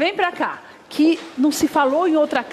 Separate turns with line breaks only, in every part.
Vem para cá. Que não se falou em outra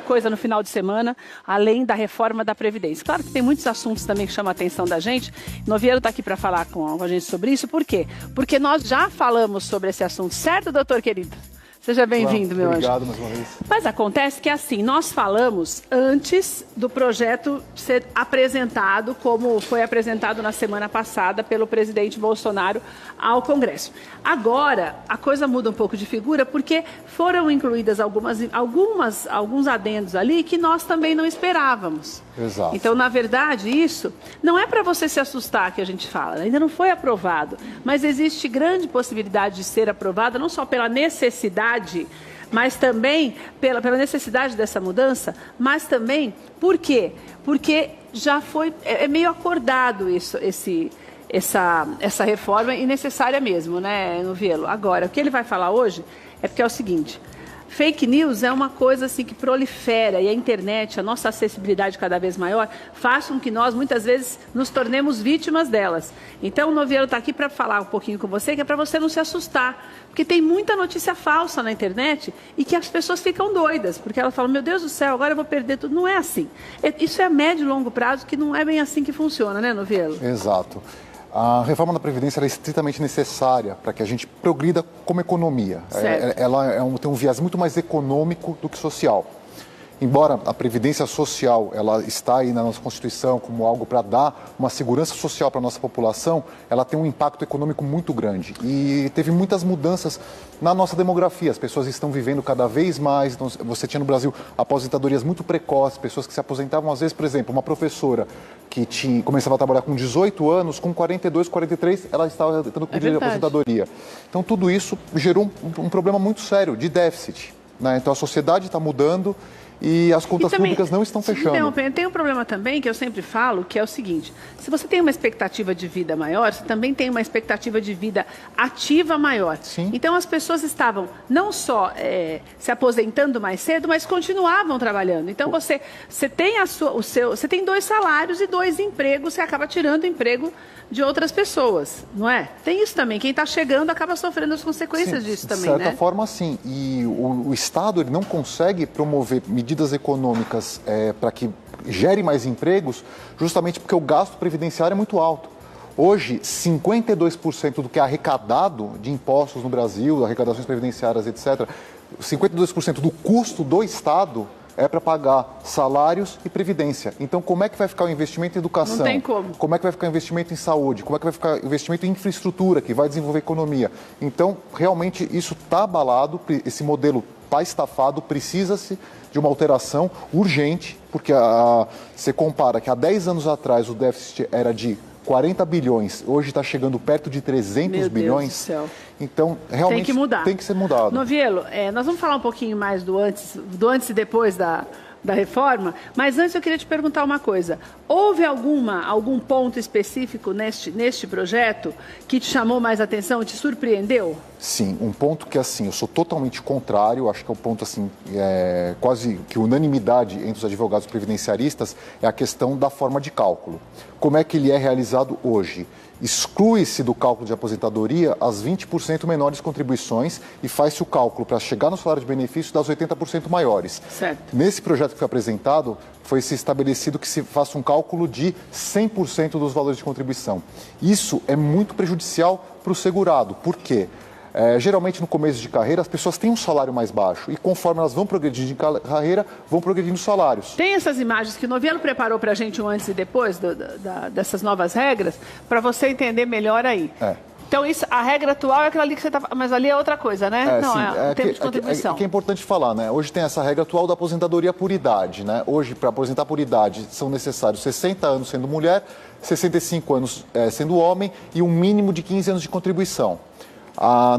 coisa no final de semana, além da reforma da Previdência. Claro que tem muitos assuntos também que chamam a atenção da gente. Noviero está aqui para falar com a gente sobre isso. Por quê? Porque nós já falamos sobre esse assunto, certo, doutor querido? Seja bem-vindo, meu anjo.
Obrigado mais uma vez.
Mas acontece que assim, nós falamos antes do projeto ser apresentado, como foi apresentado na semana passada pelo presidente Bolsonaro ao Congresso. Agora, a coisa muda um pouco de figura, porque foram incluídas alguns adendos ali que nós também não esperávamos.
Exato.
Então, na verdade, isso não é para você se assustar que a gente fala, ainda não foi aprovado, mas existe grande possibilidade de ser aprovado, não só pela necessidade, mas também pela necessidade dessa mudança, mas também, por quê? Porque já foi, é meio acordado essa reforma e necessária mesmo, né, Novielo? Agora, o que ele vai falar hoje é porque é o seguinte: fake news é uma coisa assim que prolifera e a internet, a nossa acessibilidade cada vez maior, faz com que nós muitas vezes nos tornemos vítimas delas. Então o Noviero está aqui para falar um pouquinho com você, que é para você não se assustar, porque tem muita notícia falsa na internet e que as pessoas ficam doidas, porque elas falam, meu Deus do céu, agora eu vou perder tudo. Não é assim. Isso é a médio e longo prazo, que não é bem assim que funciona, né, Noviero?
Exato. A reforma da Previdência é estritamente necessária para que a gente progrida como economia. Ela tem um viés muito mais econômico do que social. Embora a Previdência Social ela está aí na nossa Constituição como algo para dar uma segurança social para a nossa população, ela tem um impacto econômico muito grande. E teve muitas mudanças na nossa demografia. As pessoas estão vivendo cada vez mais. Então, você tinha no Brasil aposentadorias muito precoces, pessoas que se aposentavam, às vezes, por exemplo, uma professora que começava a trabalhar com 18 anos, com 42, 43, ela estava tendo que pedir aposentadoria. Então, tudo isso gerou um problema muito sério de déficit, né? Então, a sociedade está mudando e as contas públicas não estão fechando.
Tem um problema também que eu sempre falo, que é o seguinte: se você tem uma expectativa de vida maior, você também tem uma expectativa de vida ativa maior.
Sim.
Então as pessoas estavam não só se aposentando mais cedo, mas continuavam trabalhando. Então você tem você tem 2 salários e 2 empregos, você acaba tirando o emprego de outras pessoas, não é? Tem isso também. Quem está chegando acaba sofrendo as consequências disso também, né?
De certa forma, sim. E o Estado ele não consegue promover medidas econômicas para que gere mais empregos, justamente porque o gasto previdenciário é muito alto. Hoje, 52% do que é arrecadado de impostos no Brasil, arrecadações previdenciárias, etc., 52% do custo do Estado é para pagar salários e previdência. Então, como é que vai ficar o investimento em educação?
Não tem como.
Como é que vai ficar o investimento em saúde? Como é que vai ficar o investimento em infraestrutura, que vai desenvolver a economia? Então, realmente, isso está abalado, esse modelo está estafado, precisa-se de uma alteração urgente, porque você compara que há 10 anos atrás o déficit era de 40 bilhões, hoje está chegando perto de 300 bilhões.
Meu Deus do céu.
Então, realmente
tem que mudar.
Tem que ser mudado.
Novielo, nós vamos falar um pouquinho mais do antes e depois da reforma, mas antes eu queria te perguntar uma coisa. Houve algum ponto específico neste projeto que te chamou mais atenção, te surpreendeu?
Sim, um ponto que, assim, eu sou totalmente contrário, acho que é um ponto, assim, quase que unanimidade entre os advogados previdenciaristas, é a questão da forma de cálculo. Como é que ele é realizado hoje? Exclui-se do cálculo de aposentadoria as 20% menores contribuições e faz-se o cálculo para chegar no salário de benefício das 80% maiores.
Certo.
Nesse projeto que foi apresentado, foi-se estabelecido que se faça um cálculo de 100% dos valores de contribuição. Isso é muito prejudicial para o segurado. Por quê? Geralmente, no começo de carreira, as pessoas têm um salário mais baixo e conforme elas vão progredindo em carreira, vão progredindo os salários.
Tem essas imagens que o Novielo preparou para a gente um antes e depois dessas novas regras, para você entender melhor aí. Então, a regra atual é aquela ali que você está... Mas ali é outra coisa, né? Não, é o tempo de contribuição.
Que é importante falar, né? Hoje tem essa regra atual da aposentadoria por idade, né? Hoje, para aposentar por idade, são necessários 60 anos sendo mulher, 65 anos sendo homem e um mínimo de 15 anos de contribuição.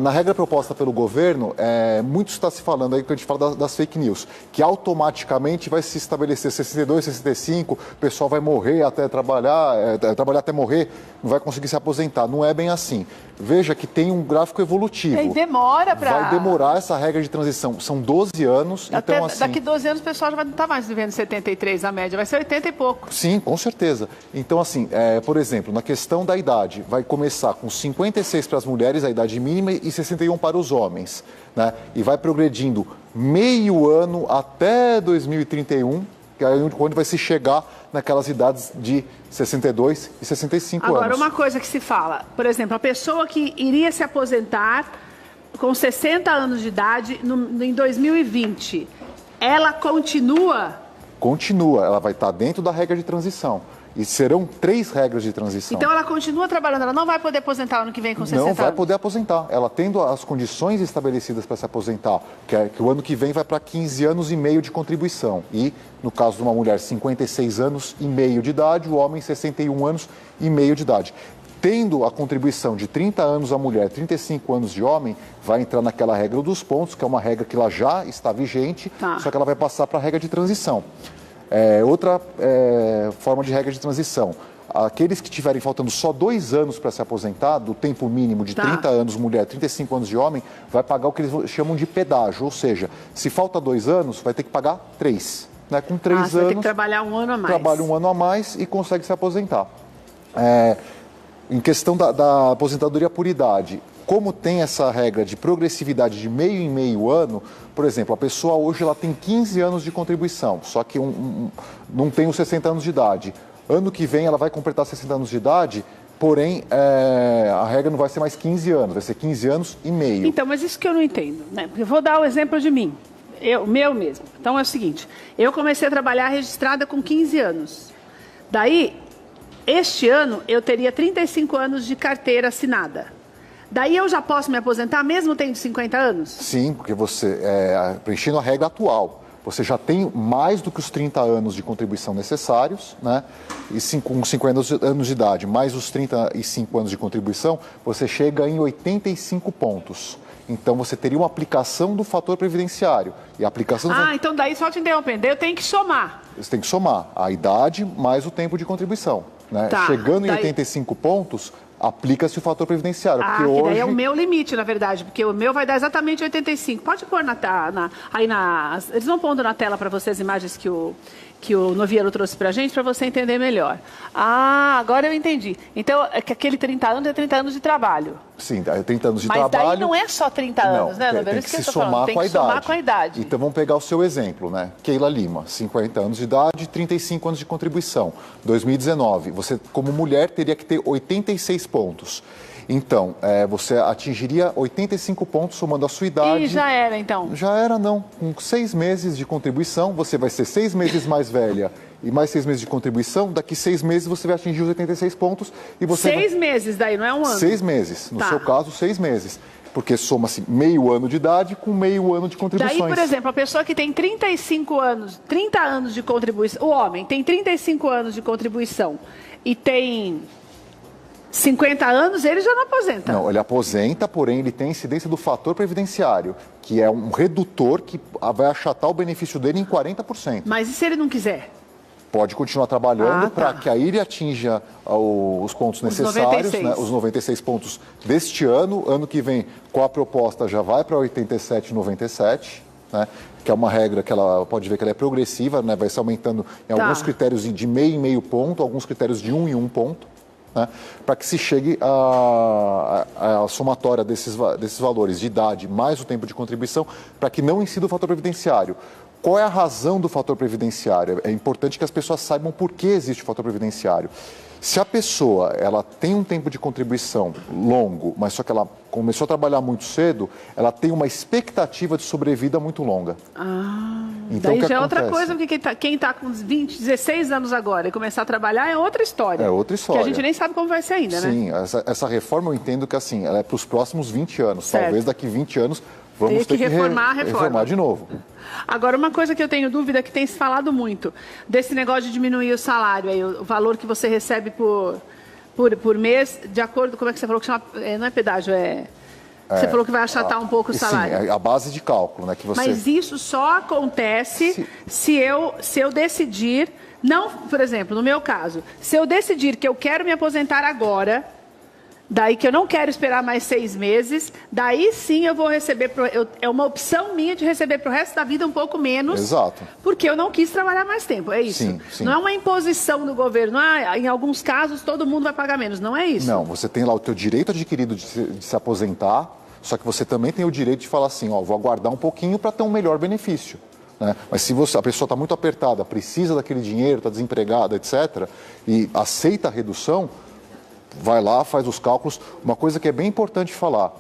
Na regra proposta pelo governo, muito está se falando aí, quando a gente fala das fake news, que automaticamente vai se estabelecer 62, 65, o pessoal vai morrer até trabalhar até morrer, não vai conseguir se aposentar. Não é bem assim. Veja que tem um gráfico evolutivo.
E demora para...
Vai demorar essa regra de transição. São 12 anos.
Até
então, assim,
daqui 12 anos o pessoal já vai não estar mais vivendo 73 a média, vai ser 80 e pouco.
Sim, com certeza. Então, assim, por exemplo, na questão da idade, vai começar com 56 para as mulheres, a idade mínima e 61 para os homens, né? E vai progredindo meio ano até 2031, que é quando vai se chegar naquelas idades de 62 e 65 anos.
Agora, uma coisa que se fala, por exemplo, a pessoa que iria se aposentar com 60 anos de idade em 2020, ela continua?
Continua, ela vai estar dentro da regra de transição. E serão 3 regras de transição.
Então ela continua trabalhando, ela não vai poder aposentar ano que vem com 60 anos?
Não vai poder aposentar. Ela tendo as condições estabelecidas para se aposentar, que o ano que vem vai para 15 anos e meio de contribuição. E, no caso de uma mulher, 56 anos e meio de idade, o homem, 61 anos e meio de idade. Tendo a contribuição de 30 anos a mulher, 35 anos de homem, vai entrar naquela regra dos pontos, que é uma regra que ela já está vigente, só que ela vai passar para a regra de transição. Outra forma de regra de transição. Aqueles que tiverem faltando só 2 anos para se aposentar, do tempo mínimo de 30 anos mulher, 35 anos de homem, vai pagar o que eles chamam de pedágio. Ou seja, se falta 2 anos, vai ter que pagar 3. Né? Com 3 anos,
vai ter que trabalhar 1 ano a mais.
Trabalha 1 ano a mais e consegue se aposentar. Em questão da aposentadoria por idade, como tem essa regra de progressividade de meio em meio ano, por exemplo, a pessoa hoje ela tem 15 anos de contribuição, só que não tem os 60 anos de idade. Ano que vem ela vai completar 60 anos de idade, porém a regra não vai ser mais 15 anos, vai ser 15 anos e meio.
Então, mas isso que eu não entendo, né? Eu vou dar o exemplo de mim, meu mesmo. Então é o seguinte, eu comecei a trabalhar registrada com 15 anos. Daí, este ano, eu teria 35 anos de carteira assinada. Daí eu já posso me aposentar mesmo tendo 50 anos?
Sim, porque você, preenchendo a regra atual, você já tem mais do que os 30 anos de contribuição necessários, né? E com 50 anos de idade, mais os 35 anos de contribuição, você chega em 85 pontos. Então, você teria uma aplicação do fator previdenciário. E a aplicação
então daí, só te interrompendo, eu tenho que somar.
Você tem que somar a idade mais o tempo de contribuição. Né? Chegando em 85 pontos, aplica-se o fator previdenciário. Porque
que
hoje...
daí é o meu limite, na verdade, porque o meu vai dar exatamente 85. Pode pôr eles vão pondo na tela para você as imagens que o Noviello trouxe para a gente, para você entender melhor. Agora eu entendi. Então, é que aquele 30 anos é 30 anos de trabalho.
Sim, 30 anos de
trabalho.
Mas
daí não é só 30 anos, né, Noviello?
Tem que se somar com a idade. Então, vamos pegar o seu exemplo, né? Keila Lima, 50 anos de idade, 35 anos de contribuição. 2019, você, como mulher, teria que ter 86 pontos. Então, você atingiria 85 pontos somando a sua idade.
E já era, então?
Já era, não. Com 6 meses de contribuição, você vai ser 6 meses mais velha e mais 6 meses de contribuição. Daqui 6 meses você vai atingir os 86 pontos. E você
6 meses daí, não é um ano?
6 meses. No seu caso, 6 meses. Porque soma-se meio ano de idade com meio ano de contribuições.
Daí, por exemplo, a pessoa que tem 35 anos, 30 anos de contribuição, o homem tem 35 anos de contribuição e tem 50 anos, ele já não aposenta.
Não, ele aposenta, porém ele tem incidência do fator previdenciário, que é um redutor que vai achatar o benefício dele em 40%.
Mas e se ele não quiser?
Pode continuar trabalhando para que aí ele atinja os pontos necessários, né, os 96 pontos deste ano. Ano que vem, com a proposta, já vai para 87,97, né, que é uma regra que ela pode ver que ela é progressiva, né, vai se aumentando em alguns critérios de meio e meio ponto, alguns critérios de 1 e 1 ponto. Né, para que se chegue à somatória desses valores de idade mais o tempo de contribuição, para que não incida o fator previdenciário. Qual é a razão do fator previdenciário? É importante que as pessoas saibam por que existe o fator previdenciário. Se a pessoa ela tem um tempo de contribuição longo, mas só que ela começou a trabalhar muito cedo, ela tem uma expectativa de sobrevida muito longa.
Então, daí já é outra coisa, porque quem está com 16 anos agora e começar a trabalhar é outra história.
É outra história.
Que a gente nem sabe como vai ser ainda, né?
Sim, essa reforma eu entendo que assim, ela é para os próximos 20 anos. Certo. Talvez daqui 20 anos vamos ter que reformar de novo.
Agora, uma coisa que eu tenho dúvida, que tem se falado muito, desse negócio de diminuir o salário, aí, o valor que você recebe por mês, de acordo, como é que você falou que chama? Não é pedágio, você falou que vai achatar um pouco o salário.
Sim, a base de cálculo, né? Que você...
Mas isso só acontece se eu decidir, não, por exemplo, no meu caso, se eu decidir que eu quero me aposentar agora, daí que eu não quero esperar mais 6 meses, daí sim eu vou receber, é uma opção minha de receber para o resto da vida um pouco menos.
Exato.
Porque eu não quis trabalhar mais tempo, é isso?
Sim, sim.
Não é uma imposição do governo, em alguns casos todo mundo vai pagar menos, não é isso?
Não, você tem lá o teu direito adquirido de se aposentar, só que você também tem o direito de falar assim, vou aguardar um pouquinho para ter um melhor benefício. Né? Mas se a pessoa está muito apertada, precisa daquele dinheiro, está desempregada, etc., e aceita a redução, vai lá, faz os cálculos. Uma coisa que é bem importante falar,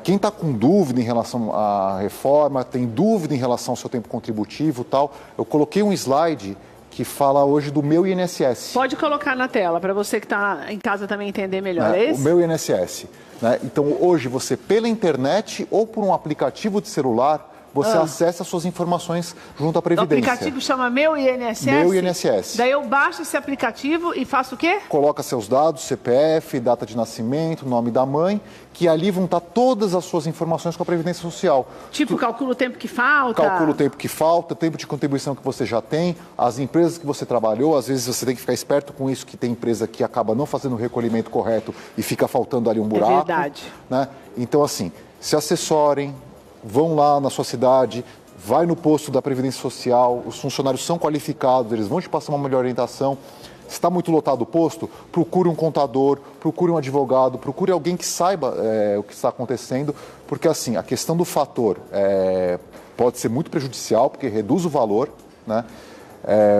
quem está com dúvida em relação à reforma, tem dúvida em relação ao seu tempo contributivo e tal, eu coloquei um slide que fala hoje do meu INSS.
Pode colocar na tela, para você que está em casa também entender melhor, é isso?
O meu INSS. Né? Então, hoje, você, pela internet ou por um aplicativo de celular, você acessa suas informações junto à Previdência.
O aplicativo chama Meu INSS?
Meu INSS.
Daí eu baixo esse aplicativo e faço o quê?
Coloca seus dados, CPF, data de nascimento, nome da mãe, que ali vão estar todas as suas informações com a Previdência Social.
Tipo, calcula o tempo que falta?
Calcula o tempo que falta, tempo de contribuição que você já tem, as empresas que você trabalhou, às vezes você tem que ficar esperto com isso, que tem empresa que acaba não fazendo o recolhimento correto e fica faltando ali um buraco.
É verdade.
Né? Então, assim, se assessorem, vão lá na sua cidade, vai no posto da Previdência Social, os funcionários são qualificados, eles vão te passar uma melhor orientação. Se está muito lotado o posto, procure um contador, procure um advogado, procure alguém que saiba o que está acontecendo, porque assim, a questão do fator pode ser muito prejudicial, porque reduz o valor, né?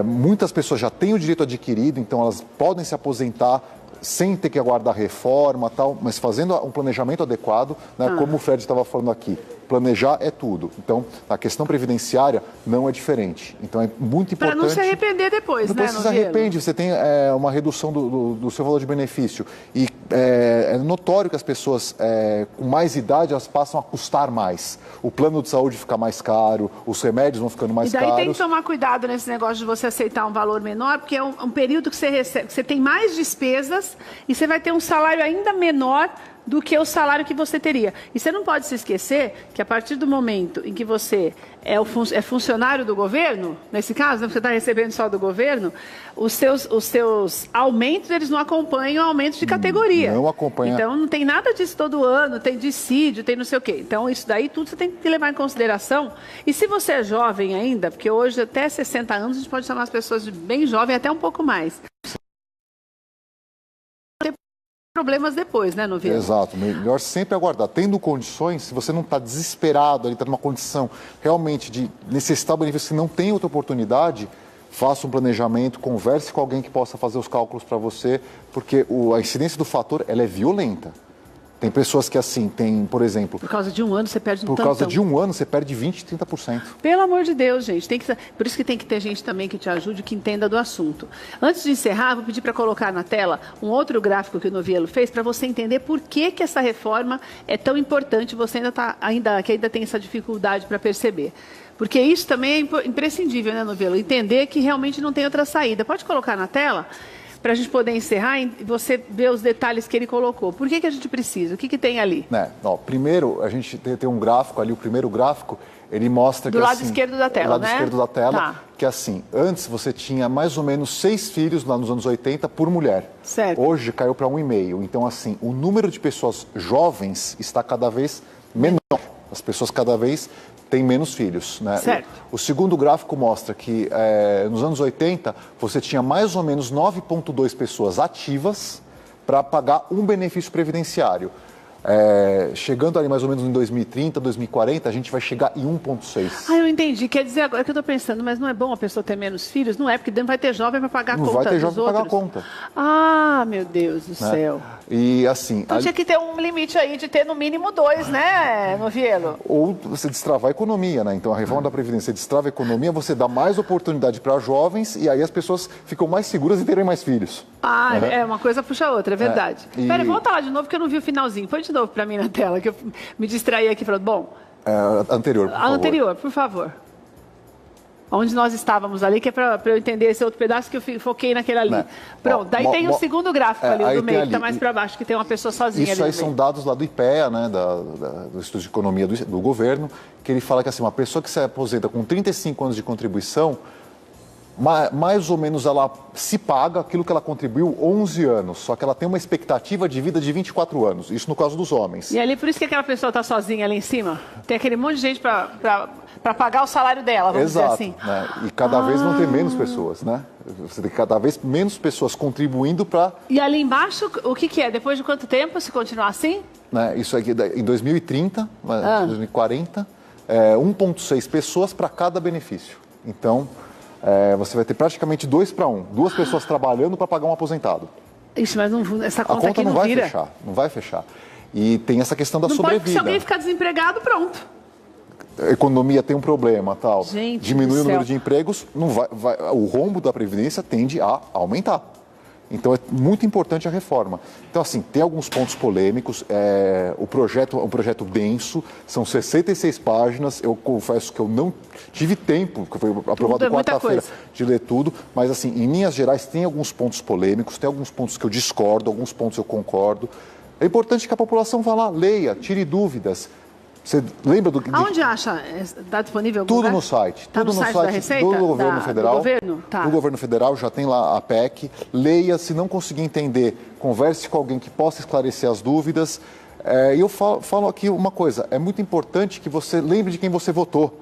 Muitas pessoas já têm o direito adquirido, então elas podem se aposentar sem ter que aguardar reforma e tal, mas fazendo um planejamento adequado, né, como o Fred estava falando aqui. Planejar é tudo. Então, a questão previdenciária não é diferente. Então, é muito importante...
Para não se arrepender depois, né?
Depois você se arrepende, você tem uma redução do seu valor de benefício. E é notório que as pessoas com mais idade, elas passam a custar mais. O plano de saúde fica mais caro, os remédios vão ficando mais caros.
E daí tem que tomar cuidado nesse negócio de você aceitar um valor menor, porque é um período que você recebe, que você tem mais despesas e você vai ter um salário ainda menor do que o salário que você teria. E você não pode se esquecer que a partir do momento em que você é funcionário do governo, nesse caso, né, você está recebendo só do governo, os seus aumentos, eles não acompanham aumentos de categoria.
Não acompanha.
Então, não tem nada disso todo ano, tem dissídio, tem não sei o quê. Então, isso daí tudo você tem que levar em consideração. E se você é jovem ainda, porque hoje até 60 anos a gente pode chamar as pessoas de bem jovem, até um pouco mais. Problemas depois, né, Novilho?
Exato, melhor sempre aguardar. Tendo condições, se você não está desesperado, está numa condição realmente de necessitar o benefício, se não tem outra oportunidade, faça um planejamento, converse com alguém que possa fazer os cálculos para você, porque a incidência do fator ela é violenta. Tem pessoas que assim, tem, por exemplo...
Por causa de um ano você perde um
tantão. Por causa de um ano você perde 20%, 30%.
Pelo amor de Deus, gente. Por isso que tem que ter gente também que te ajude, que entenda do assunto. Antes de encerrar, vou pedir para colocar na tela um outro gráfico que o Noviello fez para você entender por que essa reforma é tão importante. Você ainda tem essa dificuldade para perceber. Porque isso também é imprescindível, né, Noviello? Entender que realmente não tem outra saída. Pode colocar na tela? Para a gente poder encerrar e você ver os detalhes que ele colocou. Por que a gente precisa? O que tem ali?
Primeiro, a gente tem um gráfico ali, o primeiro gráfico, ele mostra que...
Do lado esquerdo da tela, né?
Do lado esquerdo da tela, que assim, antes você tinha mais ou menos 6 filhos lá nos anos 80 por mulher.
Certo.
Hoje caiu para 1,5. Então, assim, o número de pessoas jovens está cada vez menor. As pessoas cada vez têm menos filhos, né?
Certo.
O segundo gráfico mostra que nos anos 80 você tinha mais ou menos 9,2 pessoas ativas para pagar um benefício previdenciário. Chegando ali mais ou menos em 2030, 2040, a gente vai chegar em 1,6.
Eu entendi. Quer dizer, agora que eu estou pensando, mas não é bom a pessoa ter menos filhos? Não é, porque não vai ter jovem para pagar a conta dos outros.
Não vai ter jovem para pagar a conta.
Ah, meu Deus do céu.
E assim...
Então tinha que ter um limite aí de ter no mínimo 2, né, Noviello?
Ou você destravar a economia, né? Então a reforma da Previdência, você destrava a economia, você dá mais oportunidade para jovens e aí as pessoas ficam mais seguras em terem mais filhos.
Uma coisa puxa a outra, é verdade. Pera, volta lá de novo que eu não vi o finalzinho. Põe de novo para mim na tela, que eu me distraí aqui falando, bom...
Anterior, por favor.
Anterior, por favor. Onde nós estávamos ali, que é para eu entender esse outro pedaço que eu foquei naquele ali. Pronto, daí tem o segundo gráfico ali, o do meio, que está mais para baixo, que tem uma pessoa sozinha
Isso
ali
aí são dados lá do IPEA, né, do Instituto de Economia do Governo, que ele fala que assim, uma pessoa que se aposenta com 35 anos de contribuição, mais ou menos ela se paga aquilo que ela contribuiu 11 anos, só que ela tem uma expectativa de vida de 24 anos, isso no caso dos homens.
E ali, por isso que aquela pessoa está sozinha ali em cima? Tem aquele monte de gente para pagar o salário dela, vamos dizer assim.
Né? E cada vez vão ter menos pessoas, né? Você tem cada vez menos pessoas contribuindo para...
E ali embaixo, o que é? Depois de quanto tempo, se continuar assim?
Né? Isso aqui, em 2030, 2040, 1,6 pessoas para cada benefício. Então... você vai ter praticamente 2 para 1. 2 pessoas trabalhando para pagar um aposentado.
Isso, mas não, essa conta aqui
não
não
vai
vira.
fechar, não vai fechar. E tem essa questão da
não
sobrevida.
Pode, se alguém ficar desempregado, pronto.
A economia tem um problema, tal.
Gente,
diminui o número de empregos, o rombo da Previdência tende a aumentar. Então, é muito importante a reforma. Então, assim, tem alguns pontos polêmicos. O projeto é um projeto denso, são 66 páginas. Eu confesso que eu não tive tempo, que foi aprovado quarta-feira, de ler tudo. Mas, assim, em linhas gerais, tem alguns pontos polêmicos, tem alguns pontos que eu discordo, alguns pontos eu concordo. É importante que a população vá lá, leia, tire dúvidas. Você lembra do...
Aonde acha? Está disponível?
Tudo no site.
Tá
tudo
no site da Receita?
Do governo federal.
Do governo? Tá.
Do governo federal, já tem lá a PEC. Leia, se não conseguir entender, converse com alguém que possa esclarecer as dúvidas. E eu falo aqui uma coisa, é muito importante que você lembre de quem você votou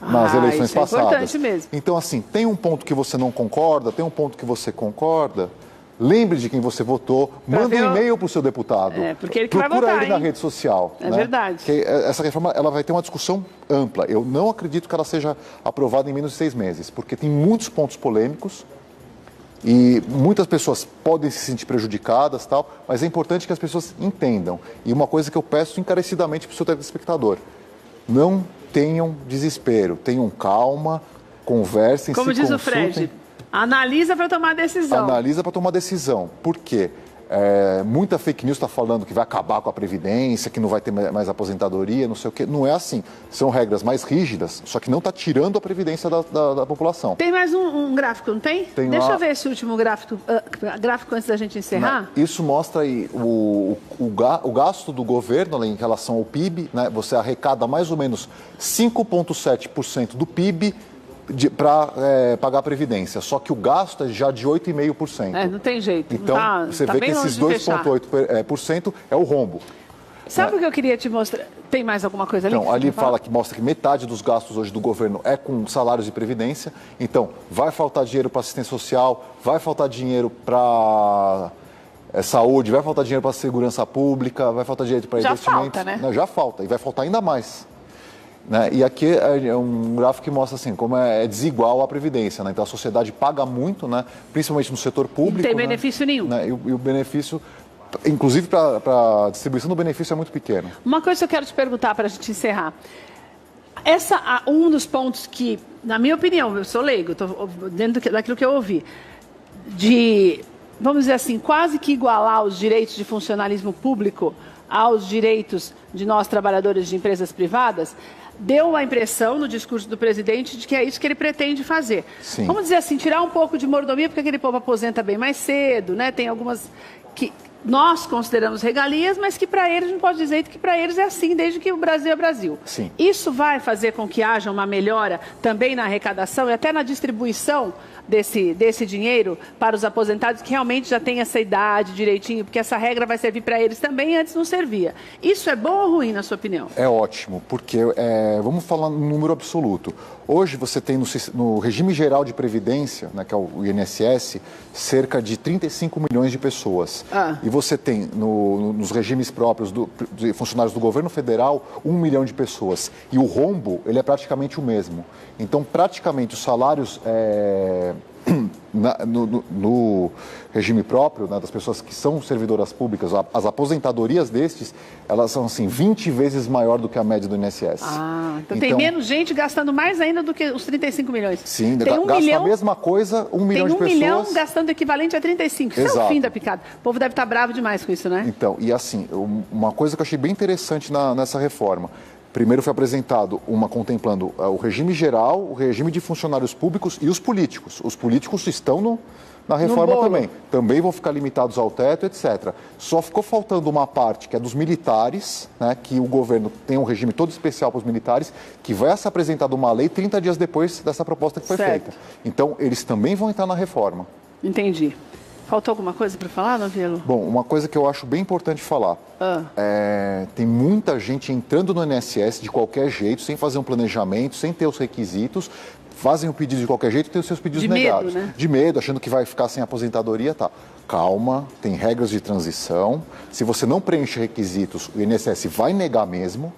nas eleições passadas.
É importante mesmo.
Então, assim, tem um ponto que você não concorda, tem um ponto que você concorda. Lembre de quem você votou, manda um e-mail para o seu deputado.
Porque ele
procura
vai votar,
ele na rede social.
É verdade.
Porque essa reforma ela vai ter uma discussão ampla. Eu não acredito que ela seja aprovada em menos de 6 meses, porque tem muitos pontos polêmicos e muitas pessoas podem se sentir prejudicadas, tal, mas é importante que as pessoas entendam. E uma coisa que eu peço encarecidamente para o seu telespectador: não tenham desespero, tenham calma, conversem, se consultem.
Como diz o Fred, analisa para tomar decisão.
Analisa para tomar decisão. Por quê? Muita fake news está falando que vai acabar com a Previdência, que não vai ter mais aposentadoria, não sei o quê. Não é assim. São regras mais rígidas, só que não está tirando a Previdência da população.
Tem mais um gráfico, não tem? Deixa eu ver esse último gráfico antes da gente encerrar.
Isso mostra aí o gasto do governo em relação ao PIB. Né? Você arrecada mais ou menos 5,7% do PIB para pagar a Previdência, só que o gasto é já de 8,5%.
Não tem jeito.
Então, você vê que esses 2,8% é o rombo.
Sabe o que eu queria te mostrar? Tem mais alguma coisa ali?
Então, ali mostra que metade dos gastos hoje do governo é com salários de Previdência. Então, vai faltar dinheiro para assistência social, vai faltar dinheiro para saúde, vai faltar dinheiro para segurança pública, vai faltar dinheiro para investimentos.
Já falta, né?
Não, já falta, e vai faltar ainda mais. Né? E aqui é um gráfico que mostra assim, como é desigual a Previdência. Né? Então, a sociedade paga muito, né? Principalmente no setor público.
Não tem benefício nenhum.
Né? E o benefício, inclusive para a distribuição do benefício, é muito pequeno.
Uma coisa que eu quero te perguntar para a gente encerrar. Um dos pontos que, na minha opinião, eu sou leigo, estou dentro daquilo que eu ouvi, vamos dizer assim, quase que igualar os direitos de funcionalismo público aos direitos de nós, trabalhadores de empresas privadas, deu a impressão no discurso do presidente de que é isso que ele pretende fazer.
Sim.
Vamos dizer assim, tirar um pouco de mordomia, porque aquele povo aposenta bem mais cedo, né? Tem algumas que nós consideramos regalias, mas que para eles, não pode dizer que para eles é assim, desde que o Brasil é Brasil.
Sim.
Isso vai fazer com que haja uma melhora também na arrecadação e até na distribuição desse dinheiro para os aposentados que realmente já têm essa idade direitinho, porque essa regra vai servir para eles também, antes não servia. Isso é bom ou ruim, na sua opinião?
É ótimo, porque vamos falar no número absoluto. Hoje você tem no regime geral de previdência, né, que é o INSS, cerca de 35 milhões de pessoas. E você tem nos regimes próprios de funcionários do governo federal 1 milhão de pessoas. E o rombo, ele é praticamente o mesmo. Então, praticamente os salários no regime próprio, né, das pessoas que são servidoras públicas, as aposentadorias destes, elas são assim 20 vezes maior do que a média do INSS.
Então tem menos gente gastando mais ainda do que os 35 milhões.
Sim, gasta a mesma coisa, 1 milhão de pessoas.
Tem 1 milhão gastando equivalente a 35. Isso é o fim da picada. O povo deve estar bravo demais com isso, né?
Então, e assim, uma coisa que eu achei bem interessante nessa reforma, Primeiro foi apresentado uma contemplando o regime geral, o regime de funcionários públicos e os políticos. Os políticos estão na reforma também. Também vão ficar limitados ao teto, etc. Só ficou faltando uma parte que é dos militares, né, que o governo tem um regime todo especial para os militares, que vai ser apresentada uma lei 30 dias depois dessa proposta que foi feita. Então, eles também vão entrar na reforma.
Entendi. Faltou alguma coisa para falar, Novielo?
Bom, uma coisa que eu acho bem importante falar. Tem muita gente entrando no INSS de qualquer jeito, sem fazer um planejamento, sem ter os requisitos, fazem o pedido de qualquer jeito e têm os seus pedidos negados.
Medo, né?
De medo, achando que vai ficar sem aposentadoria, tá. Calma, tem regras de transição. Se você não preenche requisitos, o INSS vai negar mesmo.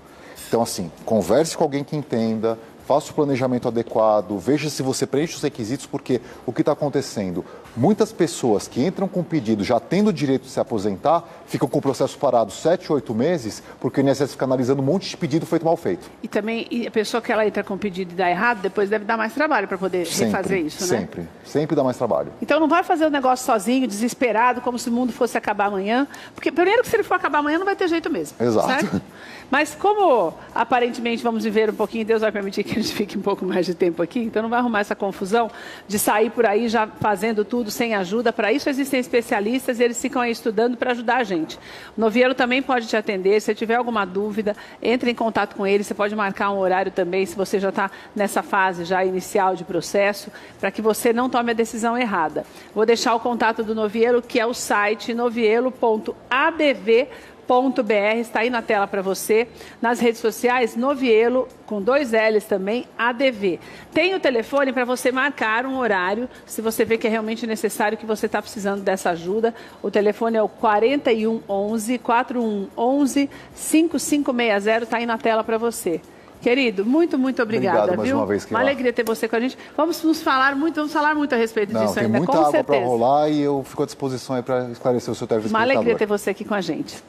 Então, assim, converse com alguém que entenda, faça o planejamento adequado, veja se você preenche os requisitos, porque o que está acontecendo? Muitas pessoas que entram com pedido, já tendo o direito de se aposentar, ficam com o processo parado 7, 8 meses, porque o INSS fica analisando um monte de pedido feito mal feito.
E também, a pessoa que ela entra com pedido e dá errado, depois deve dar mais trabalho para poder refazer isso, né?
Sempre dá mais trabalho.
Então não vai fazer o negócio sozinho, desesperado, como se o mundo fosse acabar amanhã, porque primeiro que se ele for acabar amanhã não vai ter jeito mesmo.
Exato.
Certo? Mas como aparentemente vamos viver um pouquinho, Deus vai permitir que a gente fique um pouco mais de tempo aqui, então não vai arrumar essa confusão de sair por aí já fazendo tudo sem ajuda. Para isso existem especialistas e eles ficam aí estudando para ajudar a gente. O Novielo também pode te atender, se tiver alguma dúvida, entre em contato com ele, você pode marcar um horário também, se você já está nessa fase já inicial de processo, para que você não tome a decisão errada. Vou deixar o contato do Novielo, que é o site novielo.adv.br, está aí na tela para você. Nas redes sociais, Novielo, com 2 L's também, ADV. Tem o telefone para você marcar um horário, se você vê que é realmente necessário, que você está precisando dessa ajuda. O telefone é o 4111 5560, está aí na tela para você. Querido, muito obrigada,
Obrigado, mais
viu?
uma vez,
uma alegria ter você com a gente. Vamos falar muito a respeito disso
tem
ainda,
muita
com
água
certeza.
para rolar e eu fico à disposição aí para esclarecer o seu telespectador.
Uma alegria ter você aqui com a gente.